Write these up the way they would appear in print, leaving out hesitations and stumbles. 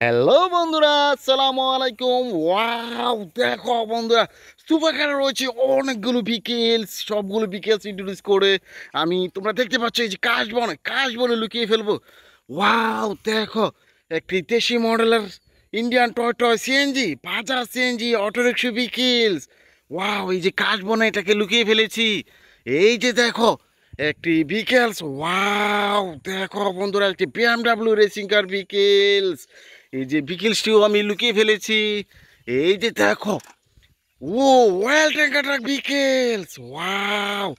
Hello বন্ধুরা, আসসালামু আলাইকুম। ওয়াও, দেখো বন্ধুরা, সুপার কারে রয়েছে অনেকগুলো বিকেলস। সবগুলো বিকেলস ইন্ট্রোডিউস করে তোমরা দেখতে পাচ্ছ এই যে কাশ বনে লুকিয়ে ফেলবো। ওয়াও, দেখো একটি দেশি মডেলের Indian toy toy CNG, Bajaj CNG autorickshaw vehicles. Wow, এই যে কাশ বনে এটাকে লুকিয়ে ফেলেছি। এই যে দেখো একটি বিকেলস। ওয়াও, দেখো বন্ধুরা, একটি বিএমডাব্লিউ রেসিং কার বিকেলস। এই যে বিকেলসটিও আমি লুকিয়ে ফেলেছি। এই যে দেখো, ও well tanker truck vehicles. Wow,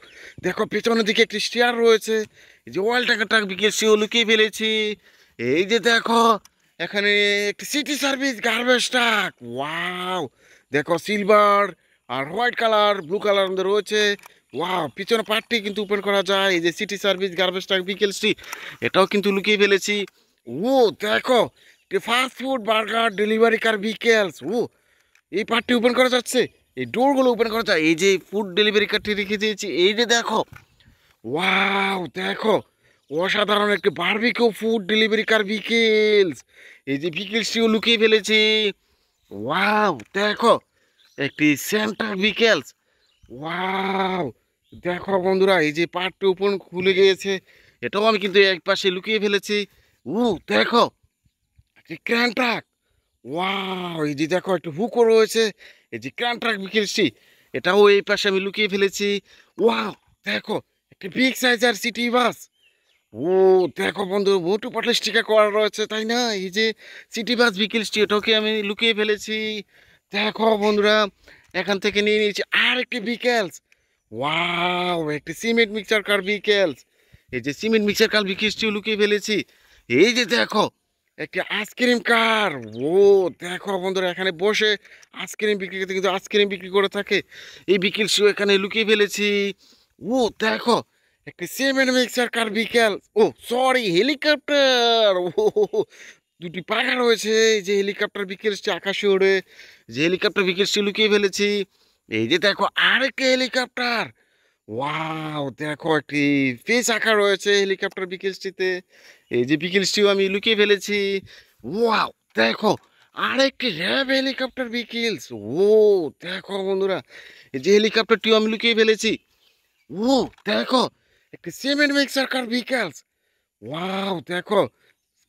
দেখো পেছনের দিকে একটি স্টিয়ার রয়েছে। এই যে ওয়েল ট্যাঙ্কার ট্রাক বিকেলসটিও লুকিয়ে ফেলেছি। এই যে দেখো, এখানে একটি city service garbage truck. Wow, দেখো সিলভার আর হোয়াইট কালার, ব্লু কালার মধ্যে রয়েছে। ওয়াও, পিছনে পার্টটি কিন্তু ওপেন করা যায়। এই যে সিটি সার্ভিস গার্বেজ ট্রাক বিকেলসটি, এটাও কিন্তু লুকিয়ে ফেলেছি। ও দেখো, ফাস্ট ফুড বার্গার ডেলিভারি কার বিকেলস। এই পার্টটি ওপেন করা যাচ্ছে, এই ডোরগুলো ওপেন করা যায়। এই যে ফুড ডেলিভারি কারটি রেখে দিয়েছি। এই যে দেখো, ওয়াও, দেখো অসাধারণ একটি বারবিকিউ ফুড ডেলিভারি কার বিকেলস। এই যে বিকেলসটিও লুকিয়ে ফেলেছি। ওয়াও, দেখো একটি সেন্টার বিকেলস। ওয়াও, দেখো বন্ধুরা, এই যে পার্টটি ওপেন খুলে গিয়েছে, এটাও আমি কিন্তু এক পাশে লুকিয়ে ফেলেছি। দেখো একটি ক্র্যান ট্রাক। ওয়াও, এই যে দেখো একটা হুকও রয়েছে। এই যে ক্র্যান ট্রাক বিকেলসটি, এটাও এই পাশে আমি লুকিয়ে ফেলেছি। ওয়াও, দেখো একটা বিগ সাইজার সিটি বাস। ও দেখো বন্ধু, মোটু পাটলা স্টিকার করা রয়েছে, তাই না? এই যে সিটি বাস বিকেলসটি, এটাকে আমি লুকিয়ে ফেলেছি। দেখো বন্ধুরা, এখান থেকে নিয়ে নিয়েছি আর একটি বিকেলস। ওয়াও, একটি সিমেন্ট মিক্সার কার বিকেলস। এই যে সিমেন্ট মিক্সার কার বিকেলসটিও লুকিয়ে ফেলেছি। এই যে দেখো একটি আইসক্রিম কার। ও দেখো বন্ধুরা, এখানে বসে আইসক্রিম বিক্রি করতে কিন্তু আইসক্রিম বিক্রি করে থাকে। এই বিকেলসটিও এখানে লুকিয়ে ফেলেছি। ও দেখো একটি সিমেন্ট মিক্সার কার বিকেল। ও সরি, হেলিকপ্টার। দুটি পাখা রয়েছে। এই যে হেলিকপ্টার বিকেলসটি আকাশে ওড়ে, যে হেলিকপ্টার বিকেলসটি লুকিয়ে ফেলেছি। এই যে দেখো আরেকটি হেলিকপ্টার। ওয়াও, দেখো একটি ফেস আঁকা রয়েছে হেলিকপ্টার বিকেলসটিতে। এই যে বিকেলসটিও আমি লুকিয়ে ফেলেছি। ওয়াও, দেখো আরেকটি র্যাব হেলিকপ্টার বিকেলস। ও দেখো বন্ধুরা, এই যে হেলিকপ্টারটিও আমি লুকিয়ে ফেলেছি। ও দেখো একটি সিমেন্ট মিক্সার কার বিকেলস। ওয়াও, দেখো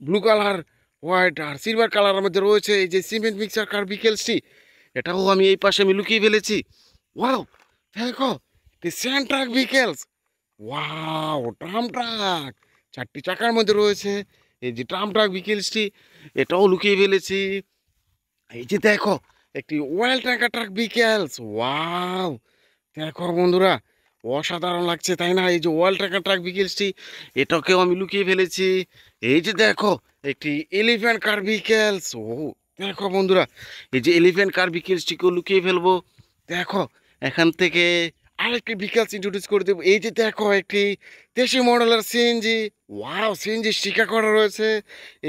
ব্লু কালার, হোয়াইট আর সিলভার কালারের মধ্যে রয়েছে এই যে সিমেন্ট মিক্সার কার বিকেলসটি, এটাও আমি এই পাশে আমি লুকিয়ে ফেলেছি। ওয়াও, দেখো একটি sand truck vehicles. Wow, tram truck, চারটি চাকার মধ্যে রয়েছে এই যে ট্রাম ট্রাক বিকেলসটি, এটাও লুকিয়ে ফেলেছি। এই যে দেখো একটি well tanker truck vehicles. Wow, দেখো বন্ধুরা, অসাধারণ লাগছে, তাই না? এই যে ওয়াল ট্র্যাকার ট্রাক বিকেলসটি, এটাকেও আমি লুকিয়ে ফেলেছি। এই যে দেখো একটি এলিফ্যান্ট কার বিকেলস। দেখো বন্ধুরা, এই যে এলিফ্যান্ট কার বিকেলসটিকেও লুকিয়ে ফেলবো। দেখো এখান থেকে আরেকটি বিকেলস ইন্ট্রোডিউস করে দেবো। এই যে দেখো একটি দেশি মডেলের সিএনজি। ওয়াও, সিএনজি স্টিকার করা রয়েছে।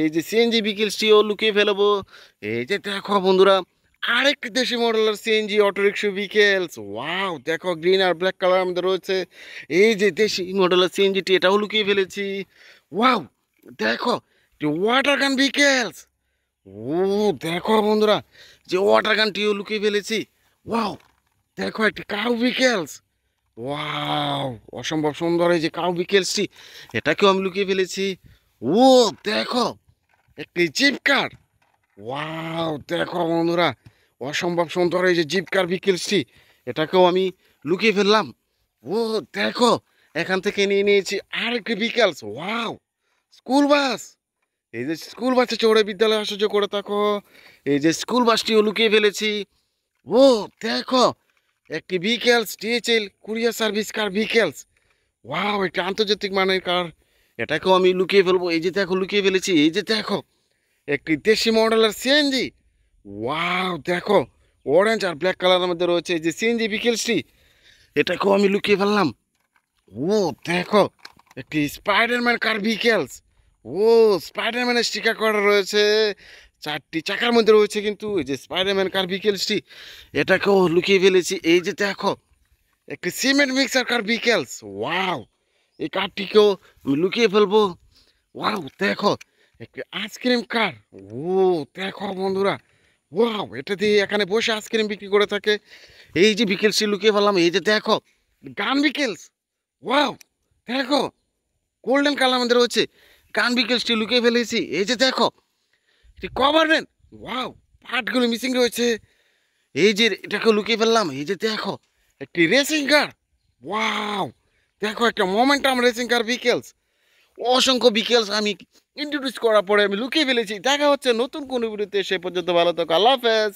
এই যে সিএনজি বিকেলসটিও লুকিয়ে ফেলবো। এই যে দেখো বন্ধুরা, আরেকটি দেশি মডেলের সিএনজি অটোরিক্সা বিকেলস। ওয়াও, দেখো গ্রিন আর ব্ল্যাক কালার আমাদের রয়েছে। এই যে দেশি মডেলের সিএনজিটি, এটাও লুকিয়ে ফেলেছি। ওয়াও, দেখো ওয়াটার গান বিকেলস। ও দেখো বন্ধুরা, যে ওয়াটার গানটিও লুকিয়ে ফেলেছি। ওয়াও, দেখো একটি কাউ বিকেলস। ওয়াও, অসম্ভব সুন্দর এই যে কাউ বিকেলসটি, এটাকেও আমি লুকিয়ে ফেলেছি। ও দেখো একটি জিপ কার। ওয়াও, দেখো বন্ধুরা, অসম্ভব সুন্দর এই যে জিপ কার বিকেলসটি, এটাকেও আমি লুকিয়ে ফেললাম। ও দেখো, এখান থেকে নিয়ে নিয়েছি আরেকটি বিকেলস। Wow, school bus. এই যে স্কুল বাসে চড়ে বিদ্যালয়ে আসা যাওয়া করে থাকো, এই যে স্কুল বাসটিও লুকিয়ে ফেলেছি। ও দেখো একটি বিকেলস ডিএচএল কুরিয়ার সার্ভিস কার বিকেলস। ওয়াও, একটা আন্তর্জাতিক মানের কার, এটাকেও আমি লুকিয়ে ফেলবো। এই যে দেখো লুকিয়ে ফেলেছি। এই যে দেখো একটি দেশি মডেলের সিএনজি। ওয়াও, দেখো অরেঞ্জ আর ব্ল্যাক কালারের মধ্যে রয়েছে এই যে সিএনজি বিকেলসটি, এটাকেও আমি লুকিয়ে ফেললাম। ও দেখো একটি স্পাইডারম্যান কার বিকেলস। ও স্পাইডারম্যানের স্টিকার করা রয়েছে, চারটি চাকার মধ্যে রয়েছে কিন্তু এই যে স্পাইডারম্যান কার বিকেলসটি, এটাকেও লুকিয়ে ফেলেছি। এই যে দেখো একটি সিমেন্ট মিক্সার কার বিকেলস। ওয়াও, এই কারটিকেও আমি লুকিয়ে ফেলবো। ওয়াও, দেখো একটি আইসক্রিম কার। ও দেখো বন্ধুরা, ওয়াও, এটা দিয়ে এখানে বসে আইসক্রিম বিক্রি করে থাকে। এই যে বিকেলসটি লুকিয়ে ফেললাম, এই যে দেখো গান বিকেলস। ওয়াও, দেখো গোল্ডেন কালার আমাদের হচ্ছে গান বিকেলসটি লুকিয়ে ফেলেছি। এই যে দেখো এটি কভার নেন। ওয়াও, পার্টগুলো মিসিং রয়েছে। এই যে এটাকে লুকিয়ে ফেললাম, এই যে দেখো একটি রেসিং কার। ওয়াও, দেখো একটা মোমেন্টাম রেসিং কার বিকেলস। অসংখ্য বিকেলস আমি ইন্ট্রোডিউস করার পরে আমি লুকিয়ে ফেলেছি। দেখা হচ্ছে নতুন কোনো ভিডিওতে, সে পর্যন্ত ভালো থাকো, আল্লাহ হাফেজ।